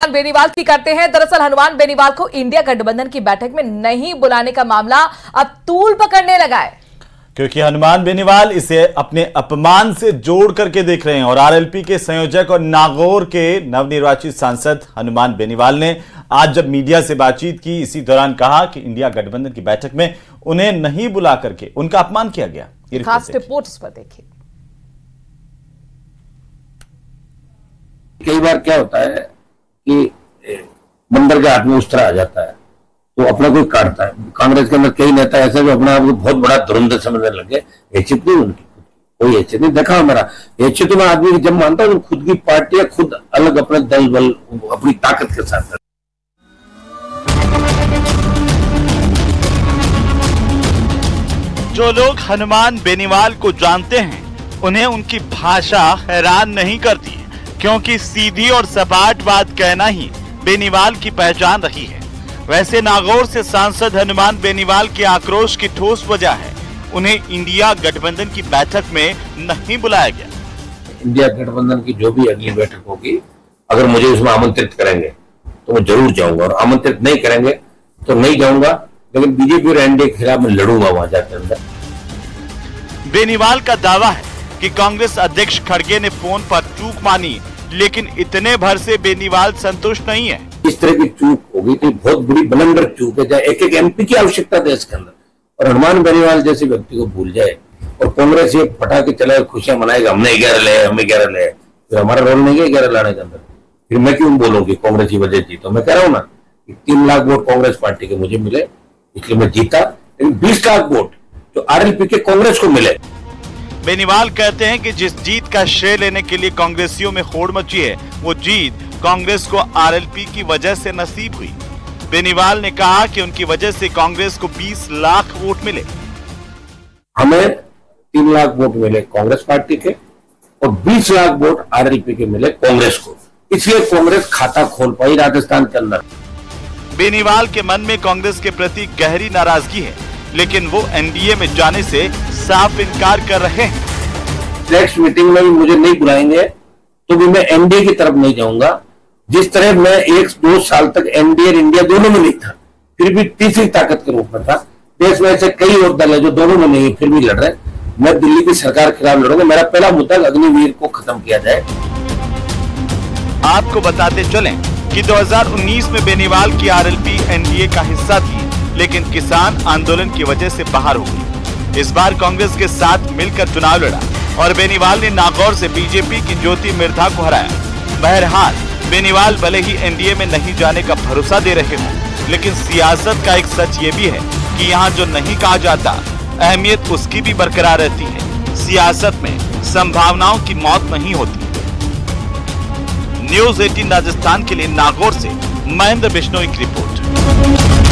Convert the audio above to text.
बेनीवाल की करते हैं। दरअसल हनुमान बेनीवाल को इंडिया गठबंधन की बैठक में नहीं बुलाने का मामला अब तूल पकड़ने लगा है, क्योंकि हनुमान बेनीवाल इसे अपने अपमान से जोड़ करके देख रहे हैं। और आरएलपी के संयोजक और नागौर के नवनिर्वाचित सांसद हनुमान बेनीवाल ने आज जब मीडिया से बातचीत की, इसी दौरान कहा कि इंडिया गठबंधन की बैठक में उन्हें नहीं बुला करके उनका अपमान किया गया। खास रिपोर्ट इस पर देखिए। कई बार क्या होता है कि बंदर के हाथ में उस तरह आ जाता है तो अपना कोई काटता है। कांग्रेस के अंदर कई नेता ऐसे जो अपने आप को बहुत बड़ा धुरंधर समझने लगे। हैसियत नहीं उनकी, कोई हैसियत नहीं। देखा हमारा हैसियत में आदमी की जब मानता है खुद की पार्टी खुद अलग अपने दल बल अपनी ताकत के साथ। जो लोग हनुमान बेनीवाल को जानते हैं उन्हें उनकी भाषा हैरान नहीं करती, क्योंकि सीधी और सपाट बात कहना ही बेनीवाल की पहचान रही है। वैसे नागौर से सांसद हनुमान बेनीवाल के आक्रोश की ठोस वजह है उन्हें इंडिया गठबंधन की बैठक में नहीं बुलाया गया। इंडिया गठबंधन की जो भी अगली बैठक होगी, अगर मुझे उसमें आमंत्रित करेंगे तो मैं जरूर जाऊंगा, और आमंत्रित नहीं करेंगे तो नहीं जाऊंगा। लेकिन बीजेपी और एनडीए के खिलाफ मैं लड़ूंगा वहां जाकर अंदर। बेनीवाल का दावा है कि कांग्रेस अध्यक्ष खड़गे ने फोन पर चूक मानी, लेकिन इतने भर से बेनीवाल संतुष्ट नहीं है। इस तरह की चूक होगी तो बहुत बड़ी ब्लंडर चूक है, जहाँ एक एक एमपी की आवश्यकता देश के अंदर, और हनुमान बेनीवाल जैसे व्यक्ति को भूल जाए और कांग्रेस ये फटा के चले खुशियां मनाएगा, हमने 11 ले, हमें 11 ले, फिर हमारा रोल नहीं है 11 लाने के अंदर। फिर मैं क्यों बोलूँ कि कांग्रेस की वजह जीतो? मैं कह रहा हूँ ना कि 3 लाख वोट कांग्रेस पार्टी के मुझे मिले इसलिए मैं जीता, लेकिन 20 लाख वोट जो आरएलपी के कांग्रेस को मिले। बेनीवाल कहते हैं कि जिस जीत का श्रेय लेने के लिए कांग्रेसियों में होड़ मची है, वो जीत कांग्रेस को आरएलपी की वजह से नसीब हुई। बेनीवाल ने कहा कि उनकी वजह से कांग्रेस को 20 लाख वोट मिले। हमें 3 लाख वोट मिले कांग्रेस पार्टी के और 20 लाख वोट आरएलपी के मिले कांग्रेस को, इसलिए कांग्रेस खाता खोल पाई राजस्थान के अंदर। बेनीवाल के मन में कांग्रेस के प्रति गहरी नाराजगी है, लेकिन वो एनडीए में जाने से साफ इनकार कर रहे हैं। नेक्स्ट मीटिंग में भी मुझे नहीं बुलाएंगे तो भी मैं एनडीए की तरफ नहीं जाऊंगा। जिस तरह मैं 1-2 साल तक एनडीए और इंडिया दोनों में नहीं था, फिर भी तीसरी ताकत के रूप में था। देश में ऐसे कई और दल है जो दोनों में नहीं, फिर भी लड़ रहे। मैं दिल्ली की सरकार के खिलाफ लड़ूंगा। मेरा पहला मुद्दा अग्निवीर को खत्म किया जाए। आपको बताते चलें कि 2019 में बेनीवाल की आरएलपी एनडीए का हिस्सा थी, लेकिन किसान आंदोलन की वजह से बाहर हो गई। इस बार कांग्रेस के साथ मिलकर चुनाव लड़ा और बेनीवाल ने नागौर से बीजेपी की ज्योति मिर्धा को हराया। बहरहाल बेनीवाल भले ही एनडीए में नहीं जाने का भरोसा दे रहे हों, लेकिन सियासत का एक सच ये भी है कि यहाँ जो नहीं कहा जाता, अहमियत उसकी भी बरकरार रहती है। सियासत में संभावनाओं की मौत नहीं होती। न्यूज़ 18 राजस्थान के लिए नागौर से महेंद्र बिश्नोई की रिपोर्ट।